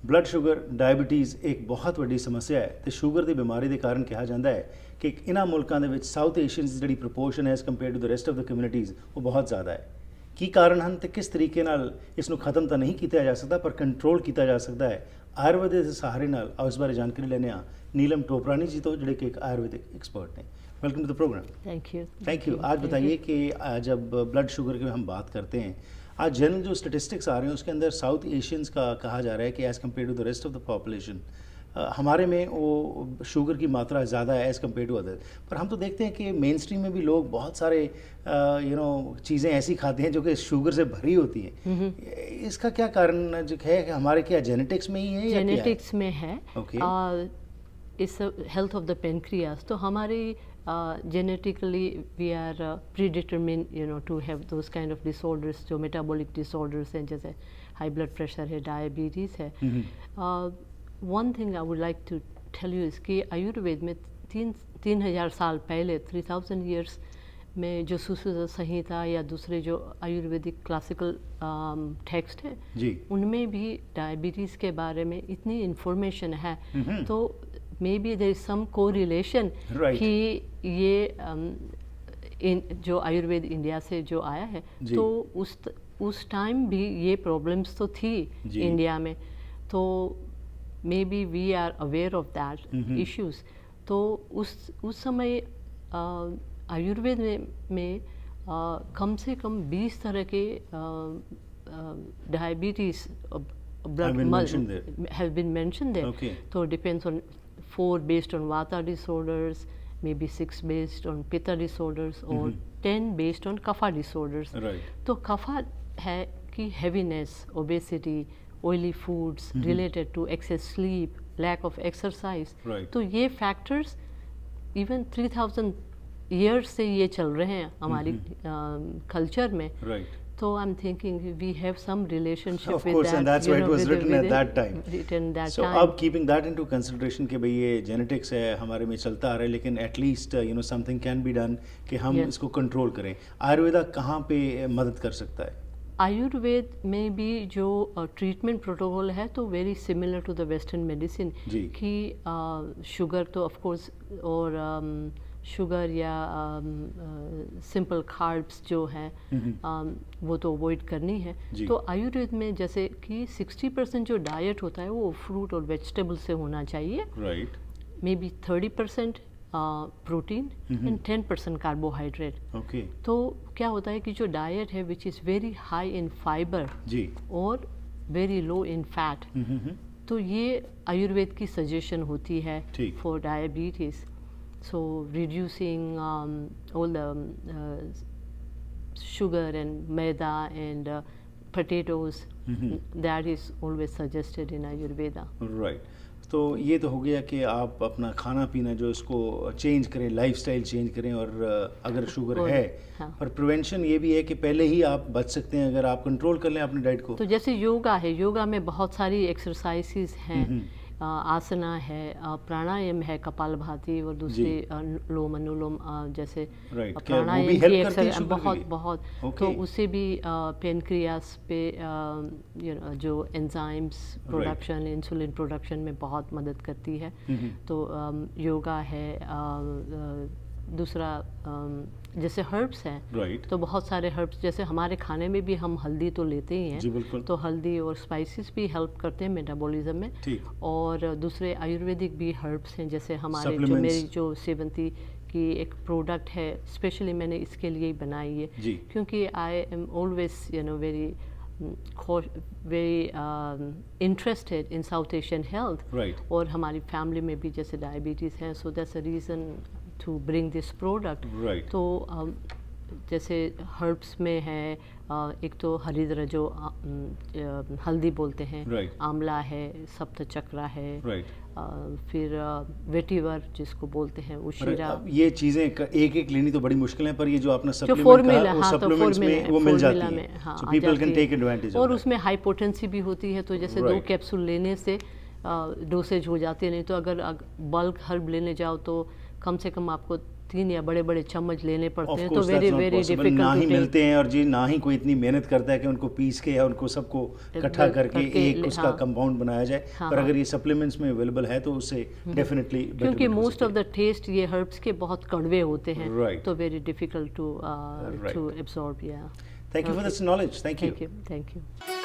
Blood sugar diabetes ਇੱਕ ਬਹੁਤ ਵੱਡੀ ਸਮੱਸਿਆ ਹੈ ਤੇ ਸ਼ੂਗਰ ਦੀ ਬਿਮਾਰੀ ਦੇ ਕਾਰਨ ਕਿਹਾ ਜਾਂਦਾ ਹੈ ਕਿ ਇਹਨਾਂ ਮੁਲਕਾਂ ਦੇ ਵਿੱਚ ਸਾਊਥ ਏਸ਼ੀਅਨਸ ਦੀ ਜਿਹੜੀ ਪ੍ਰੋਪੋਰਸ਼ਨ ਹੈ as compare to the rest of the communities ਉਹ ਬਹੁਤ ਜ਼ਿਆਦਾ ਹੈ। ਕੀ ਕਾਰਨ ਹਨ ਤੇ ਕਿਸ ਤਰੀਕੇ ਨਾਲ ਇਸ ਨੂੰ ਖਤਮ ਤਾਂ ਨਹੀਂ ਕੀਤਾ ਜਾ ਸਕਦਾ ਪਰ ਕੰਟਰੋਲ ਕੀਤਾ ਜਾ ਸਕਦਾ ਹੈ ਆਯੁਰਵੇਦ ਦੇ ਸਹਾਰੇ ਨਾਲ। ਆਓ ਇਸ ਬਾਰੇ ਜਾਣਕਾਰੀ ਲੈਣੇ ਆ नीलम टोपरानी जी तो ਜਿਹੜੇ कि एक आयुर्वेदिक एक्सपर्ट हैं। Welcome to the program. Thank you. आज बताइए कि जब ब्लड शुगर की हम बात करते हैं, आज जनरल जो स्टेटिस्टिक्स आ रहे हैं उसके अंदर साउथ एशियंस का कहा जा रहा है कि as compare to the rest of the population हमारे में वो शुगर की मात्रा ज़्यादा है एज़ कम्पेयर टू अदर। पर हम तो देखते हैं कि मेन स्ट्रीम में भी लोग बहुत सारे चीज़ें ऐसी खाते हैं जो कि शुगर से भरी होती हैं। इसका क्या कारण जो है कि हमारे क्या जेनेटिक्स में ही है या जेनेटिक्स में है? ओके। इस हेल्थ ऑफ द पेनक्रियास तो हमारी genetically we are predetermined to have those kind of disorders जो metabolic disorders हैं, जैसे high blood pressure है, diabetes है। one thing I would like to tell you is कि आयुर्वेद में 3000 साल पहले 3000 years में जो सुश्रुत संहिता या दूसरे जो आयुर्वेदिक क्लासिकल टेक्स्ट है उनमें भी डायबिटीज़ के बारे में इतनी इंफॉर्मेशन है। तो maybe there is some correlation कि ये जो आयुर्वेद इंडिया से जो आया है तो उस टाइम भी ये प्रॉब्लम्स तो थी इंडिया में, तो maybe we are aware of that issues. तो उस समय आयुर्वेद में कम से कम 20 तरह के diabetes blood have been mentioned there. तो depends on 4 based on Vata disorders, maybe 6 based on Pitta disorders, or 10 based on Kapha disorders. Right. तो Kapha है कि heaviness, obesity, oily foods related to excess sleep, lack of exercise. Right. तो ये factors even 3000 years से ये चल रहे हैं हमारी culture में। Right. So I'm thinking we have some relationship of with course, that, and that's why it was written at that time. So time. अब keeping that into consideration कि भाई ये genetics है हमारे में चलता आ रहा है, लेकिन at least something can be done कि हम इसको control करें। आयुर्वेदा कहाँ पे मदद कर सकता है? आयुर्वेद में भी जो ट्रीटमेंट प्रोटोकॉल है तो very similar to the western medicine कि शुगर तो ऑफ कोर्स और शुगर या सिंपल कार्ब्स जो हैं वो तो अवॉइड करनी है। तो आयुर्वेद में जैसे कि 60% जो डाइट होता है वो फ्रूट और वेजिटेबल से होना चाहिए। Right. May be 30% protein and 10% carbohydrate. Okay. तो क्या होता है कि जो डाइट है which is very high in fibre और वेरी लो इन फैट, तो ये आयुर्वेद की सजेशन होती है for diabetes. So reducing all the sugar and maida and potatoes, that is always suggested in Ayurveda. Right. तो ये तो हो गया कि आप अपना खाना पीना जो इसको चेंज करें, लाइफस्टाइल चेंज करें, और अगर शुगर है पर प्रिवेंशन ये भी है कि पहले ही आप बच सकते हैं अगर आप कंट्रोल कर लें अपने डाइट को। तो जैसे योगा है, योगा में बहुत सारी एक्सरसाइजेस हैं, आसना है, प्राणायाम है, कपालभाति और दूसरी लोम अनुलोम जैसे प्राणायाम की एक्सरसाइज बहुत तो उससे भी पेनक्रियास पे जो एंजाइम्स प्रोडक्शन, इंसुलिन प्रोडक्शन में बहुत मदद करती है। तो योगा है, दूसरा जैसे हर्ब्स हैं तो बहुत सारे हर्ब्स, जैसे हमारे खाने में भी हम हल्दी तो लेते ही हैं, तो हल्दी और स्पाइसेस भी हेल्प करते हैं मेटाबॉलिज्म में। और दूसरे आयुर्वेदिक भी हर्ब्स हैं, जैसे हमारे जो मेरी जो सेवंती की एक प्रोडक्ट है स्पेशली मैंने इसके लिए ही बनाई है क्योंकि I am always very interested in south Asian health. और हमारी फैमिली में भी जैसे डायबिटीज़ है, so that's a reason to bring this product. तो जैसे हर्ब्स में है एक तो हरिद्र जो हल्दी बोलते हैं, आंवला है, सप्तचक्रा है, फिर वेटिवर जिसको बोलते हैं, उशीरा। ये चीज़ें एक एक लेनी तो बड़ी मुश्किल है, पर ये जो आपने सप्लीमेंट्स में वो मिल जाती है, so people can take advantage। और उसमें हाई पोटेंसी भी होती है, तो जैसे 2 कैप्सूल लेने से डोसेज हो जाती है। नहीं तो अगर बल्क हर्ब लेने जाओ तो कम से कम आपको 3 या बड़े-बड़े चम्मच लेने पड़ते हैं, तो course, very that's not very possible. Difficult ना टू ही टेक। मिलते हैं और जी ना ही कोई इतनी मेहनत करता है कि उनको पीस के या उनको सबको इकट्ठा करके एक उसका हाँ। कंपाउंड बनाया जाए। हाँ, पर हाँ। अगर ये सप्लीमेंट्स में अवेलेबल है तो उससे डेफिनेटली क्योंकि मोस्ट ऑफ द टेस्ट ये हर्ब्स के बहुत कड़वे होते हैं, Right. तो very difficult to Right. Absorb. Yeah thank you for this knowledge. Thank you. Thank you.